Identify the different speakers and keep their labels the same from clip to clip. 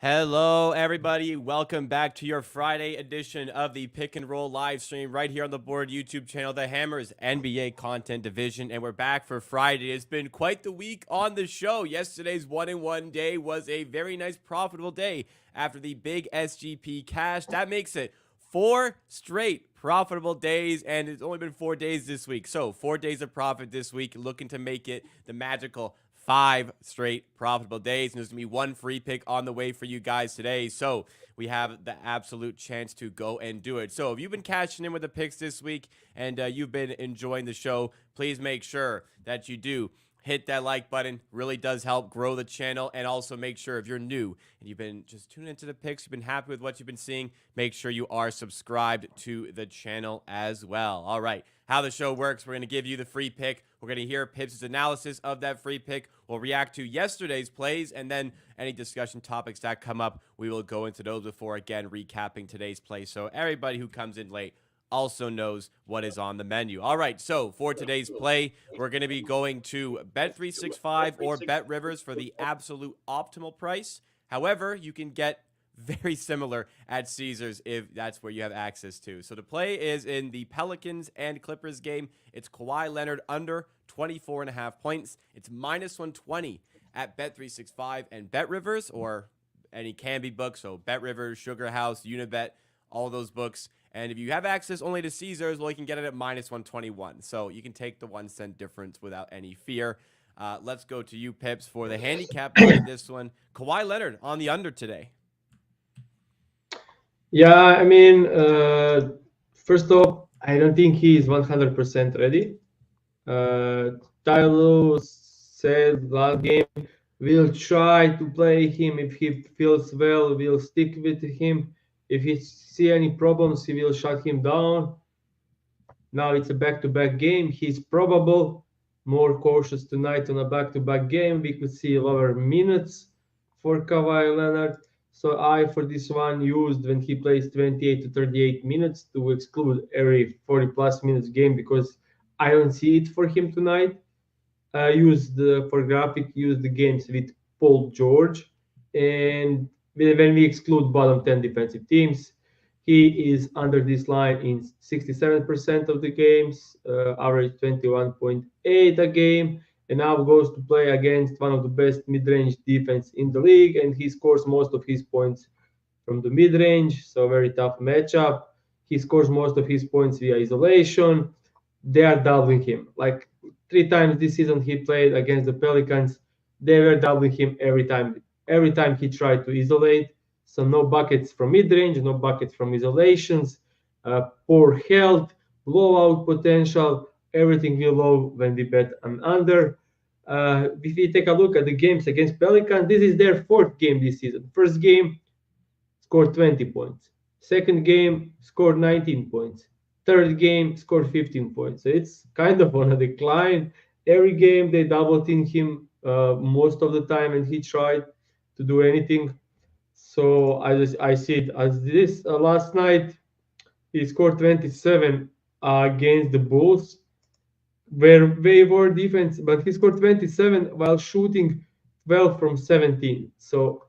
Speaker 1: Hello, everybody. Welcome back to your Friday edition of the Pick and Roll live stream right here on the Board YouTube channel, the Hammers NBA Content Division. And we're back for Friday. It's been quite the week on the show. Yesterday's 1-in-1 day was a very nice, profitable day after the big SGP cash. That makes it 4 straight profitable days, and it's only been 4 days this week. So 4 days of profit this week, looking to make it the magical 5 straight profitable days. And there's going to be one free pick on the way for you guys today. So we have the absolute chance to go and do it. So if you've been cashing in with the picks this week and you've been enjoying the show, please make sure that you do hit that like button. Really does help grow the channel. And also make sure if you're new and you've been just tuning into the picks, you've been happy with what you've been seeing, make sure you are subscribed to the channel as well. All right, how the show works, we're going to give you the free pick. We're going to hear Pips' analysis of that free pick. We'll react to yesterday's plays, and then any discussion topics that come up, we will go into those before, again, recapping today's play. So everybody who comes in late also knows what is on the menu. All right, so for today's play, we're going to be going to Bet365 or BetRivers for the absolute optimal price. However, you can get very similar at Caesars if that's where you have access to. So the play is in the Pelicans and Clippers game. It's Kawhi Leonard under 24.5 points. It's minus 120 at Bet365 and BetRivers or any Canby book. So BetRivers, Sugar House, Unibet, all those books. And if you have access only to Caesars, well, you can get it at minus 121. So you can take the 1 cent difference without any fear. Let's go to you, Pips, for the handicap play. This one, Kawhi Leonard on the under today.
Speaker 2: Yeah, first off, I don't think he is 100% ready. Tyler said last game, we'll try to play him. If he feels well, we'll stick with him. If he see any problems, he will shut him down. Now it's a back-to-back game. He's probable more cautious tonight on a back-to-back game. We could see lower minutes for Kawhi Leonard. So I, for this one, used when he plays 28 to 38 minutes to exclude every 40-plus minutes game because I don't see it for him tonight. For graphic, use the games with Paul George. And when we exclude bottom 10 defensive teams, he is under this line in 67% of the games, average 21.8 a game, and now goes to play against one of the best mid-range defense in the league, and he scores most of his points from the mid-range, so very tough matchup. He scores most of his points via isolation. They are doubling him. Like 3 times this season he played against the Pelicans, they were doubling him every time. Every time he tried to isolate. So no buckets from mid-range, no buckets from isolations, poor health, blowout potential, everything will low when we bet an under. If we take a look at the games against Pelicans, this is their 4th game this season. First game, scored 20 points. Second game, scored 19 points. Third game, scored 15 points. So it's kind of on a decline. Every game they double team him most of the time, and he tried to do anything. So I see it as this. Last night he scored 27 against the Bulls, where way more defense, but he scored 27 while shooting 12 from 17. So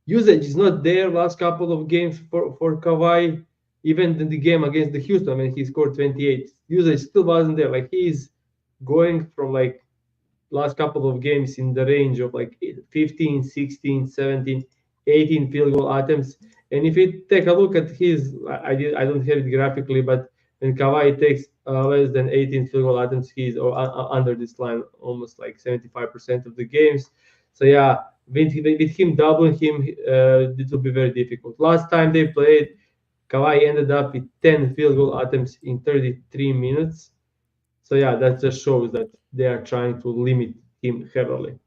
Speaker 2: usage is not there last couple of games for Kawhi. Even in the game against the Houston when he scored 28, usage still wasn't there. Like he's going from like last couple of games in the range of like 15, 16, 17, 18 field goal attempts. And if you take a look at his, I don't have it graphically, but when Kawhi takes less than 18 field goal attempts, he's under this line almost like 75% of the games. So yeah, with him doubling him, it will be very difficult. Last time they played, Kawhi ended up with 10 field goal attempts in 33 minutes. So yeah, that just shows that they are trying to limit him heavily.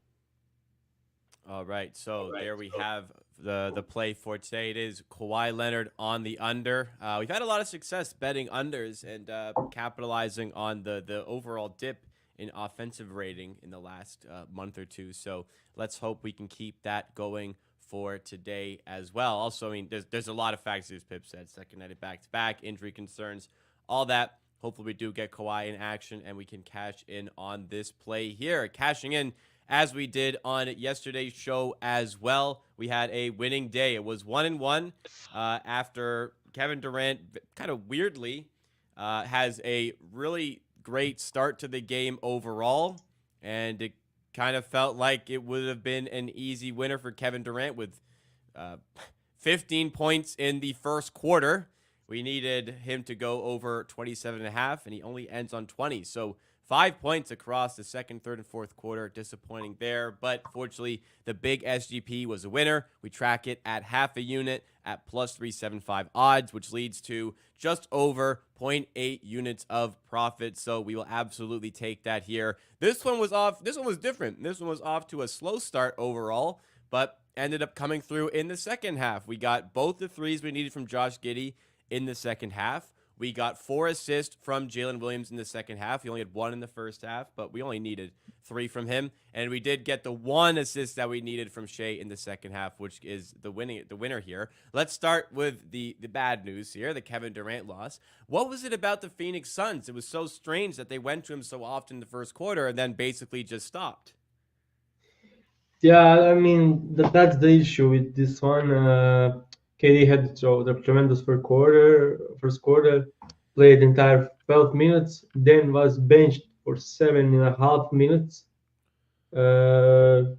Speaker 1: All right, so there we have the play for today. It is Kawhi Leonard on the under. We've had a lot of success betting unders and capitalizing on the overall dip in offensive rating in the last month or two. So let's hope we can keep that going for today as well. Also, I mean, there's a lot of factors, Pip said. Second night back-to-back, injury concerns, all that. Hopefully we do get Kawhi in action and we can cash in on this play here. Cashing in as we did on yesterday's show as well. We had a winning day. It was 1-1 after Kevin Durant kind of weirdly has a really great start to the game overall, and it kind of felt like it would have been an easy winner for Kevin Durant with uh, 15 points in the first quarter. We needed him to go over 27 and a half, and he only ends on 20. So 5 points across the second, third, and fourth quarter. Disappointing there. But fortunately, the big SGP was a winner. We track it at half a unit at plus 375 odds, which leads to just over zero point 0.8 units of profit. So we will absolutely take that here. This one was off. This one was different. This one was off to a slow start overall, but ended up coming through in the second half. We got both the threes we needed from Josh Giddey in the second half. We got 4 assists from Jalen Williams in the second half. He only had 1 in the first half, but we only needed 3 from him. And we did get the 1 assist that we needed from Shea in the second half, which is the winner here. Let's start with the bad news here, the Kevin Durant loss. What was it about the Phoenix Suns? It was so strange that they went to him so often in the first quarter and then basically just stopped.
Speaker 2: Yeah, I mean that's the issue with this one. KD had the tremendous first quarter, played the entire 12 minutes, then was benched for 7.5 minutes. Uh,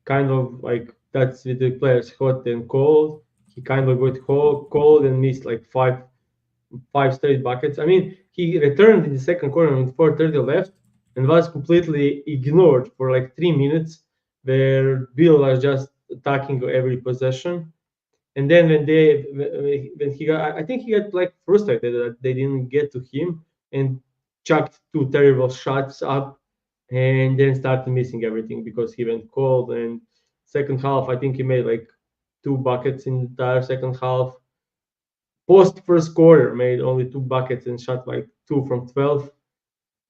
Speaker 2: Kind of like that's with the players hot and cold. He kind of got cold and missed like five straight buckets. I mean, he returned in the second quarter with 4:30 left and was completely ignored for like 3 minutes, where Bill was just attacking every possession. And then when he got, I think he got like frustrated that they didn't get to him and chucked 2 terrible shots up, and then started missing everything because he went cold. And second half, I think he made like 2 buckets in the entire second half. Post first quarter, made only 2 buckets and shot like 2 from 12.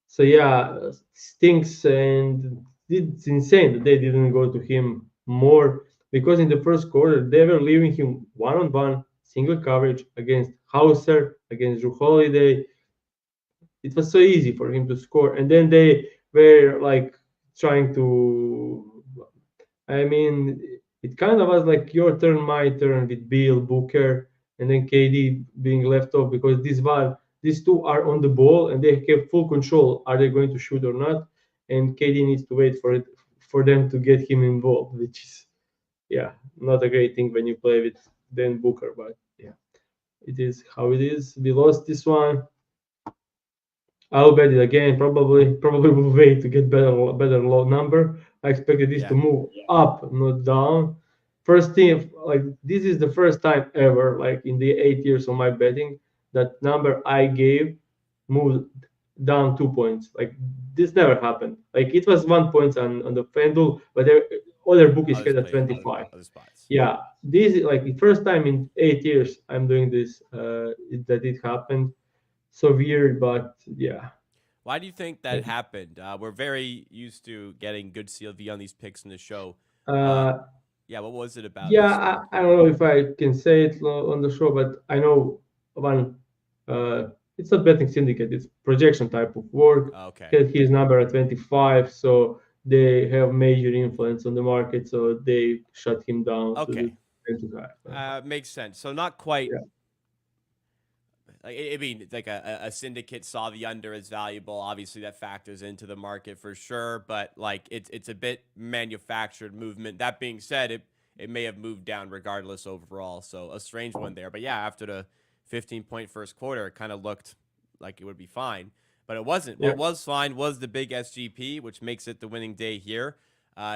Speaker 2: So yeah, stinks, and it's insane that they didn't go to him more, because in the first quarter they were leaving him one-on-one single coverage against Hauser, against Drew Holiday. It was so easy for him to score, and then they were like trying to. I mean, it kind of was like your turn, my turn with Bill Booker, and then KD being left off, because these two are on the ball and they have full control. Are they going to shoot or not? And KD needs to wait for them to get him involved, which is yeah not a great thing when you play with Dan Booker. But yeah, it is how it is. We lost this one. I'll bet it again. Probably will wait to get better low number. I expected this to
Speaker 1: Yeah.
Speaker 2: move up, not down. First thing, like this is the first time ever, like in the 8 years of my betting, that number I gave moved down 2 points. Like this never happened. Like it was 1 point on the FanDuel, but other bookies
Speaker 1: Others
Speaker 2: had a
Speaker 1: played in
Speaker 2: 25.
Speaker 1: other spots.
Speaker 2: Yeah, this is like the first time in 8 years I'm doing this. That it happened. So weird, but yeah.
Speaker 1: Why do you think that happened? We're very used to getting good CLV on these picks in the show. Uh,
Speaker 2: Uh,
Speaker 1: yeah, what was it about
Speaker 2: yeah,
Speaker 1: this one?
Speaker 2: I don't know if I can say it on the show, but I know one. Uh, it's not betting syndicate; it's projection type of work.
Speaker 1: Okay.
Speaker 2: Had his number at 25, so they have major influence on the market, so they shut him down to the
Speaker 1: Okay.
Speaker 2: 25.
Speaker 1: Makes sense. So not quite.
Speaker 2: Yeah,
Speaker 1: Like, I mean, it's like a syndicate saw the under as valuable. Obviously, that factors into the market for sure. But like, it's a bit manufactured movement. That being said, it may have moved down regardless overall. So a strange one there. But yeah, after the 15-point first quarter, it kind of looked like it would be fine, but it wasn't.
Speaker 2: yeah.
Speaker 1: What was fine was the big SGP, which makes it the winning day here.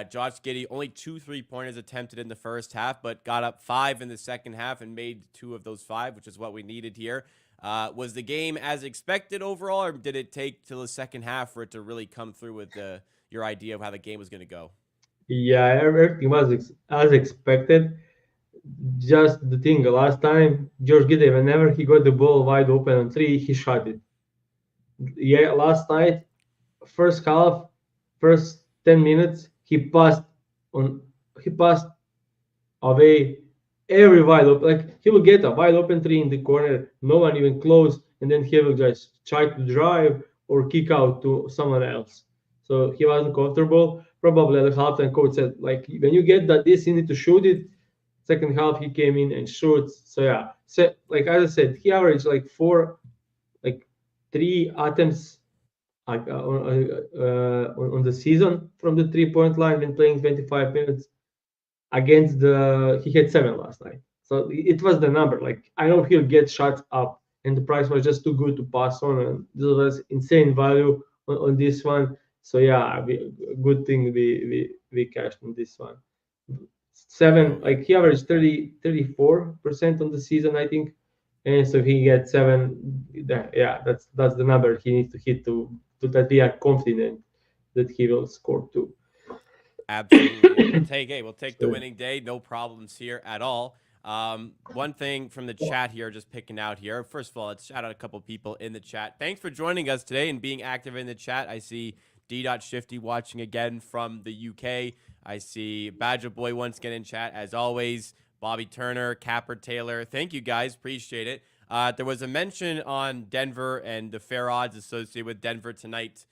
Speaker 1: Josh Giddey only 2 3-pointers attempted in the first half, but got up 5 in the second half and made 2 of those 5, which is what we needed here. Was the game as expected overall, or did it take till the second half for it to really come through with your idea of how the game was going to go?
Speaker 2: Yeah, everything was as expected. Just the thing, last time George Gideon, whenever he got the ball wide open on three, he shot it. Yeah, last night, first half, first 10 minutes, on he passed away every wide open. Like he will get a wide open three in the corner, no one even close, and then he will just try to drive or kick out to someone else. So he wasn't comfortable. probably at the halftime coach said, like, when you get that this, you need to shoot it. Second half, he came in and shoots. So yeah, so like as I said, he averaged like like 3 attempts like on the season from the 3 point line when playing 25 minutes against the he had 7 last night. So it was the number. Like I know he'll get shots up, and the price was just too good to pass on, and this was insane value on this one. So yeah, good thing we cashed on this one. Seven,
Speaker 1: Totally.
Speaker 2: like he averaged 34% on the season, I think. And so if he gets seven, yeah, that's the number he needs to hit to that we are confident that he will score too.
Speaker 1: Absolutely. And we'll take the
Speaker 2: So,
Speaker 1: winning day. No problems here at all. One thing from the chat here, just picking out here. First of all, let's shout out a couple people in the chat. Thanks for joining us today and being active in the chat. I see D.Shifty watching again from the UK. I see Badger Boy once again in chat, as always. Bobby Turner, Capper Taylor. Thank you guys. Appreciate it. There was a mention on Denver and the fair odds associated with Denver tonight.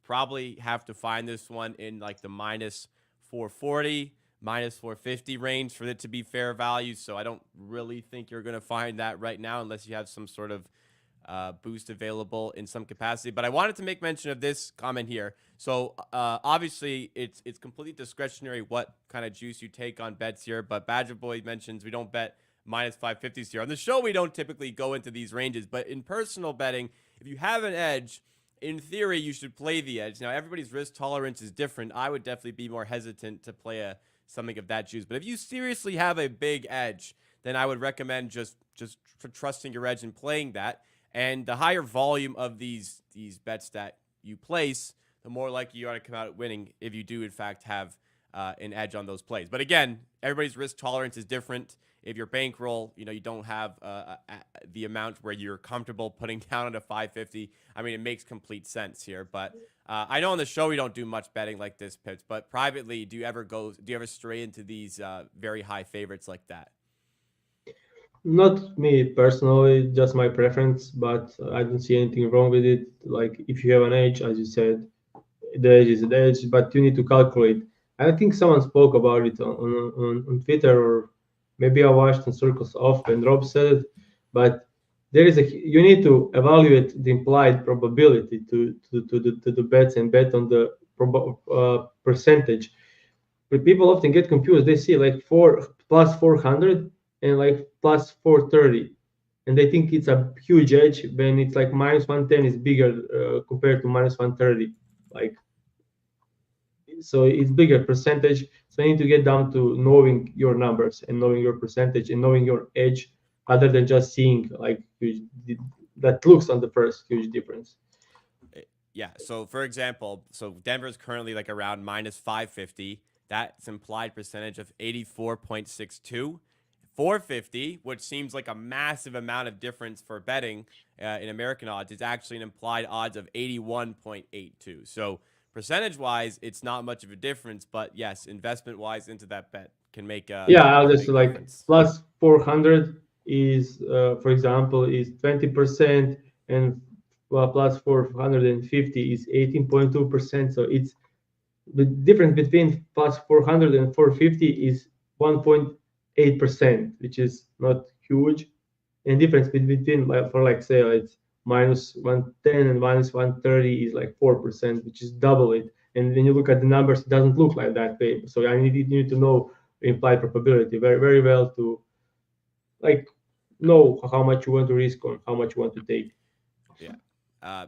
Speaker 1: Probably have to find this one in like the minus 440, minus 450 range for it to be fair value. So I don't really think you're going to find that right now unless you have some sort of boost available in some capacity. But I wanted to make mention of this comment here. So obviously it's completely discretionary what kind of juice you take on bets here. But Badger Boy mentions we don't bet minus 550s here. On the show, we don't typically go into these ranges. But in personal betting, if you have an edge, in theory, you should play the edge. Now, everybody's risk tolerance is different. I would definitely be more hesitant to play something of that juice. But if you seriously have a big edge, then I would recommend just for trusting your edge and playing that. And the higher volume of these bets that you place, the more likely you are to come out winning if you do, in fact, have an edge on those plays. But again, everybody's risk tolerance is different. If your bankroll, you don't have the amount where you're comfortable putting down on a 550. I mean, it makes complete sense here. But I know on the show we don't do much betting like this, Pips. But privately, do you ever stray into these very high favorites like that?
Speaker 2: not me personally, just my preference, but I don't see anything wrong with it. Like if you have an edge, as you said, the edge is the edge, but you need to calculate. I think someone spoke about it on Twitter, or maybe I watched on Circles Off when Rob said it. But you need to evaluate the implied probability to the bets and bet on the percentage. But people often get confused. They see like 400 and like 430, and they think it's a huge edge when it's like minus 110 is bigger compared to minus 130. Like so it's bigger percentage. So you need to get down to knowing your numbers and knowing your percentage and knowing your edge, rather than just seeing like huge, that looks on the first huge difference.
Speaker 1: Yeah. So for example, Denver's currently like around minus 550. That's implied percentage of 84.62. 450, which seems like a massive amount of difference for betting in American odds, is actually an implied odds of 81.82. So percentage wise, it's not much of a difference, but yes, investment wise into that bet can make
Speaker 2: Yeah,
Speaker 1: a
Speaker 2: I'll just
Speaker 1: big
Speaker 2: like
Speaker 1: difference.
Speaker 2: plus 400 is, for example, is 20%, and plus 450 is 18.2%. So it's the difference between plus 400 and 450 is 1.8%, which is not huge. And difference between like for like say it's minus 110 and minus 130 is like 4%, which is double it. And when you look at the numbers, it doesn't look like that way. So I need to know implied probability very well to like know how much you want to risk or how much you want to take.
Speaker 1: Yeah.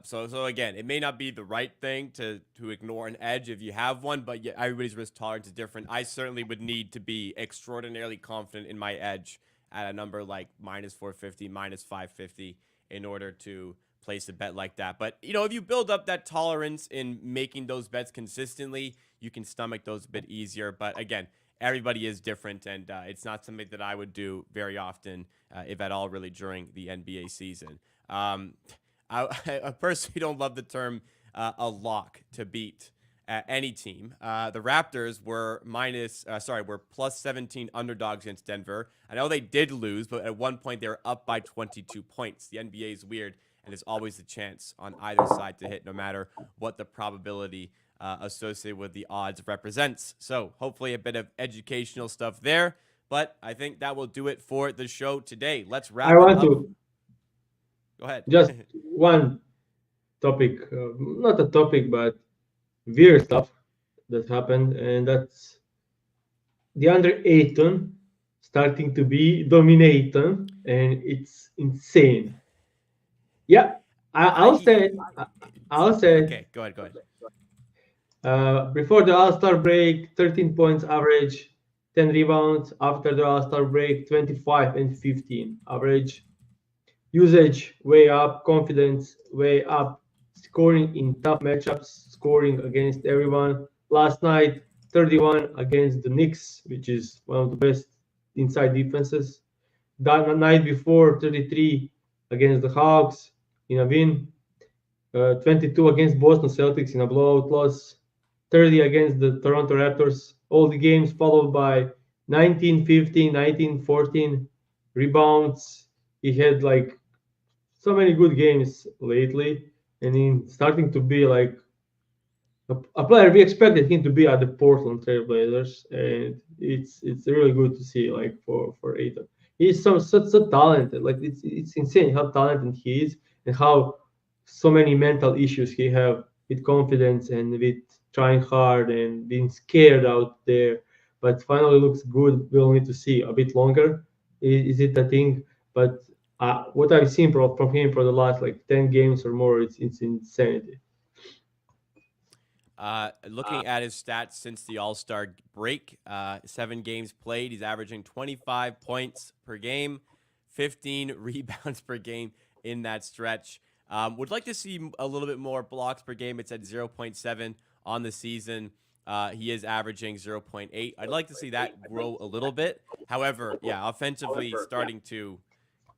Speaker 1: So again, it may not be the right thing to ignore an edge if you have one, but yeah, everybody's risk tolerance is different. I certainly would need to be extraordinarily confident in my edge at a number like minus 450, minus 550 in order to place a bet like that. But if you build up that tolerance in making those bets consistently, you can stomach those a bit easier. But again, everybody is different, and it's not something that I would do very often, if at all, really during the NBA season. I personally don't love the term a lock to beat any team. The Raptors were were plus 17 underdogs against Denver. I know they did lose, but at one point they were up by 22 points. The NBA is weird, and there's always a chance on either side to hit, no matter what the probability associated with the odds represents. So hopefully a bit of educational stuff there. But I think that will do it for the show today. Let's
Speaker 2: I
Speaker 1: wrap it
Speaker 2: want
Speaker 1: up.
Speaker 2: to
Speaker 1: Go ahead.
Speaker 2: just one topic, not a topic, but weird stuff that happened, and that's DeAndre Ayton starting to be dominating, and it's insane. Yeah, I'll
Speaker 1: I
Speaker 2: say, I'll say,
Speaker 1: okay. Go ahead. Go ahead.
Speaker 2: before the All-Star break, 13 points average, 10 rebounds. After the All-Star break, 25 and 15 average. Usage way up, confidence way up, scoring in tough matchups, scoring against everyone. Last night, 31 against the Knicks, which is one of the best inside defenses. That night before, 33 against the Hawks in a win. 22 against Boston Celtics in a blowout loss. 30 against the Toronto Raptors. All the games followed by 19-15, 19-14 rebounds. He had like so many good games lately, and he's starting to be like a player we expected him to be at the Portland Trailblazers, and it's really good to see like for Aiton. He's so talented. Like it's insane how talented he is and how so many mental issues he have with confidence and with trying hard and being scared out there. But finally looks good. We'll need to see a bit longer. Is it a thing? But what I've seen from him for the last like 10 games or more, it's insanity.
Speaker 1: Looking at his stats since the All Star break, 7 games played, he's averaging 25 points per game, 15 rebounds per game in that stretch. Would like to see a little bit more blocks per game. It's at 0.7 on the season. He is averaging 0.8. I'd like to see that grow a little bit. However, yeah, offensively starting to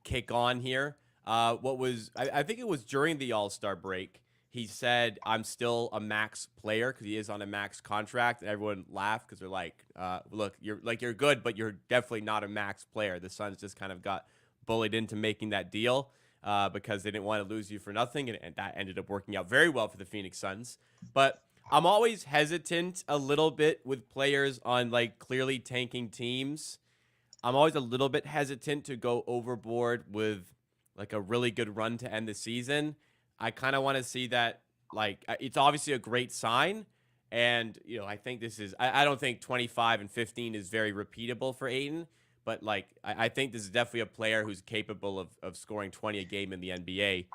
Speaker 1: kick on here. I think it was during the All Star break. He said, "I'm still a max player," because he is on a max contract, and everyone laughed because they're like, "Look, you're good, but you're definitely not a max player." The Suns just kind of got bullied into making that deal because they didn't want to lose you for nothing, and that ended up working out very well for the Phoenix Suns. But I'm always hesitant a little bit with players on like clearly tanking teams. I'm always a little bit hesitant to go overboard with like a really good run to end the season. I kind of want to see that, like, it's obviously a great sign. And, I think I don't think 25 and 15 is very repeatable for Aiden. But, like, I think this is definitely a player who's capable of scoring 20 a game in the NBA.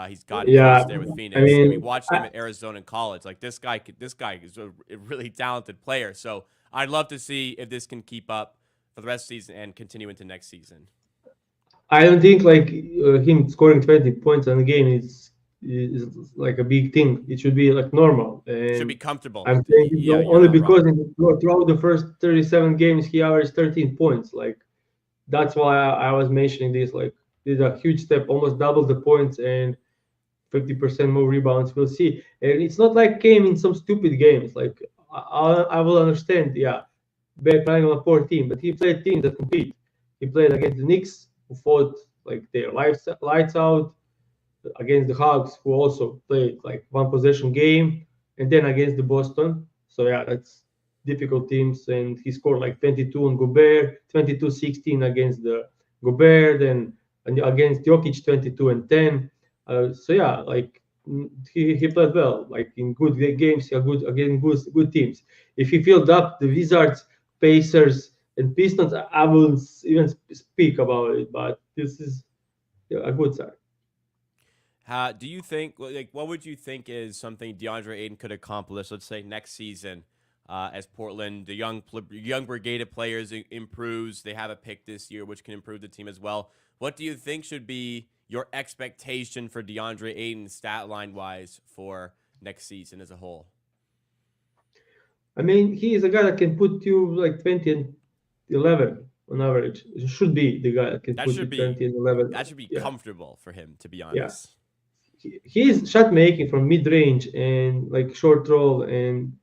Speaker 1: He's gotten
Speaker 2: Yeah,
Speaker 1: close there with
Speaker 2: I
Speaker 1: Phoenix. I mean,
Speaker 2: mean,
Speaker 1: watching him at Arizona College, like, this guy is a really talented player. So I'd love to see if this can keep up for the rest of the season and continue into next season.
Speaker 2: I don't think like him scoring 20 points in a game is like a big thing. It should be like normal.
Speaker 1: Should be
Speaker 2: And
Speaker 1: comfortable.
Speaker 2: I'm saying it
Speaker 1: Yeah, you're
Speaker 2: only
Speaker 1: not wrong.
Speaker 2: because throughout the first 37 games he averaged 13 points. Like that's why I was mentioning this. Like this is a huge step, almost double the points and 50% more rebounds. We'll see. And it's not like came in some stupid games. Like I will understand. Yeah, playing on a poor team, but he played teams that compete. He played against the Knicks, who fought like their lights out, against the Hawks, who also played like one possession game, and then against the Boston. So yeah, that's difficult teams. And he scored like 22 on Gobert, 22-16 against the Gobert, and against Jokic 22 and 10. So yeah, like he played well, like in good games, good against good teams. If he filled up the Wizards, Pacers, and Pistons, I wouldn't even speak about it. But this is a good side.
Speaker 1: Do you think, like, what would you think is something DeAndre Ayton could accomplish, let's say, next season as Portland, the young brigade of players improves? They have a pick this year, which can improve the team as well. What do you think should be your expectation for DeAndre Ayton stat line wise for next season as a whole?
Speaker 2: I mean, he is a guy that can put you like 20 and 11 on average. It should be the guy that can
Speaker 1: That
Speaker 2: put you
Speaker 1: should be
Speaker 2: 20 and 11.
Speaker 1: that should be
Speaker 2: Yeah,
Speaker 1: comfortable for him, to be
Speaker 2: yeah.
Speaker 1: honest.
Speaker 2: His shot making from mid range and like short roll and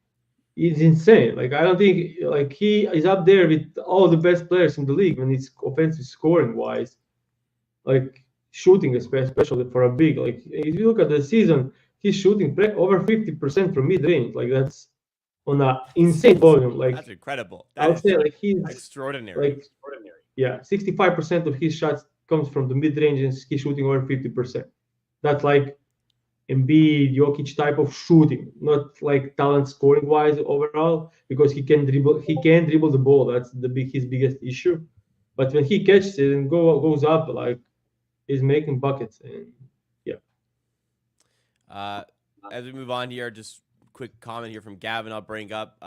Speaker 2: it's insane. Like I don't think like he is up there with all the best players in the league when it's offensive scoring wise. Like shooting, especially for a big. Like if you look at the season, he's shooting over 50% from mid range. Like that's on a insane volume.
Speaker 1: That's
Speaker 2: Like
Speaker 1: incredible.
Speaker 2: I
Speaker 1: That
Speaker 2: would
Speaker 1: is
Speaker 2: say, like he's
Speaker 1: extraordinary.
Speaker 2: like yeah, 65% of his shots comes from the mid range, and he's shooting over 50%. That's like Embiid, Jokic type of shooting, not like talent scoring wise overall, because he can dribble the ball. That's his biggest issue. But when he catches it and goes up, like he's making buckets. And yeah,
Speaker 1: Uh, as we move on here, just quick comment here from Gavin. I'll bring up.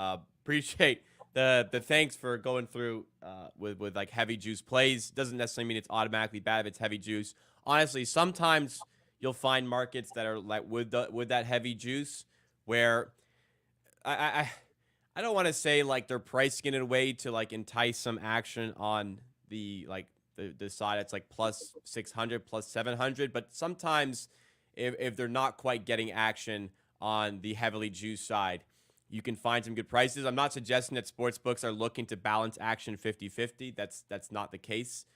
Speaker 1: Appreciate the thanks for going through with like heavy juice plays. Doesn't necessarily mean it's automatically bad if it's heavy juice. Honestly, sometimes you'll find markets that are like with that heavy juice where I I, I don't want to say like they're pricing it in a way to like entice some action on the like the side that's like plus 600 plus 700, but sometimes if they're not quite getting action on the heavily juiced side, you can find some good prices. I'm not suggesting that sports books are looking to balance action 50-50. That's not the case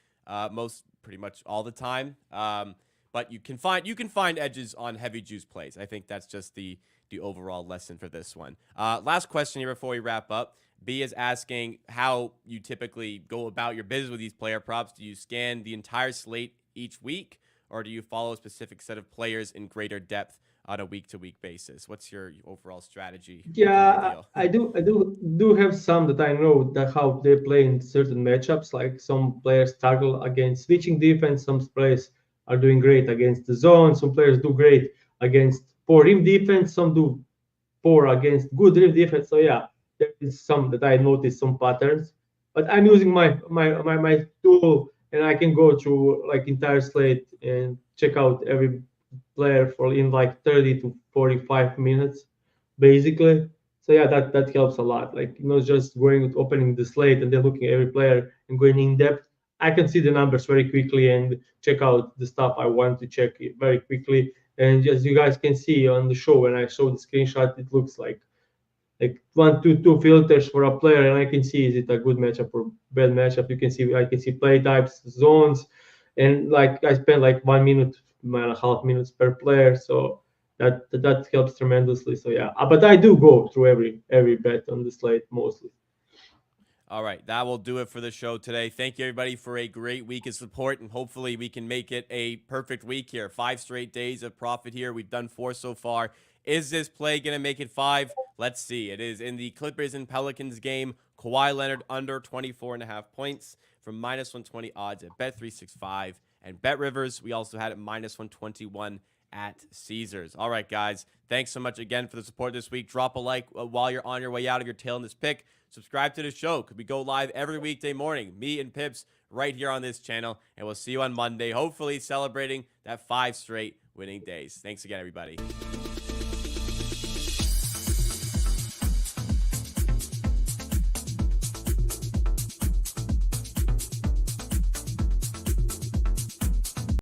Speaker 1: most pretty much all the time. But you can find edges on heavy juice plays. I think that's just the overall lesson for this one. Last question here before we wrap up. B is asking how you typically go about your business with these player props. Do you scan the entire slate each week, or do you follow a specific set of players in greater depth on a week-to-week basis? What's your overall strategy for the
Speaker 2: yeah,
Speaker 1: deal?
Speaker 2: I do have some that I know that how they play in certain matchups. Like some players struggle against switching defense. Some players are doing great against the zone. Some players do great against poor rim defense. Some do poor against good rim defense. So yeah, there is some that I noticed some patterns. But I'm using my tool, and I can go through like entire slate and check out every player for in like 30 to 45 minutes, basically. So yeah, that helps a lot. Like not just going opening the slate and then looking at every player and going in depth. I can see the numbers very quickly and check out the stuff I want to check very quickly. And as you guys can see on the show, when I show the screenshot, it looks like one, two filters for a player, and I can see is it a good matchup or bad matchup. I can see play types, zones, and like I spend like 1 minute, 1.5 minutes per player, so that helps tremendously. So yeah, but I do go through every bet on the slate mostly.
Speaker 1: All right, that will do it for the show today. Thank you, everybody, for a great week of support, and hopefully we can make it a perfect week here. 5 straight days of profit here. We've done 4 so far. Is this play going to make it 5? Let's see. It is in the Clippers and Pelicans game. Kawhi Leonard under 24.5 points from minus 120 odds at Bet365. And Bet Rivers, we also had it minus 121 at Caesars. All right, guys. Thanks so much again for the support this week. Drop a like while you're on your way out of your tail in this pick. Subscribe to the show because we go live every weekday morning, me and Pips, right here on this channel. And we'll see you on Monday, hopefully celebrating that 5 straight winning days. Thanks again, everybody.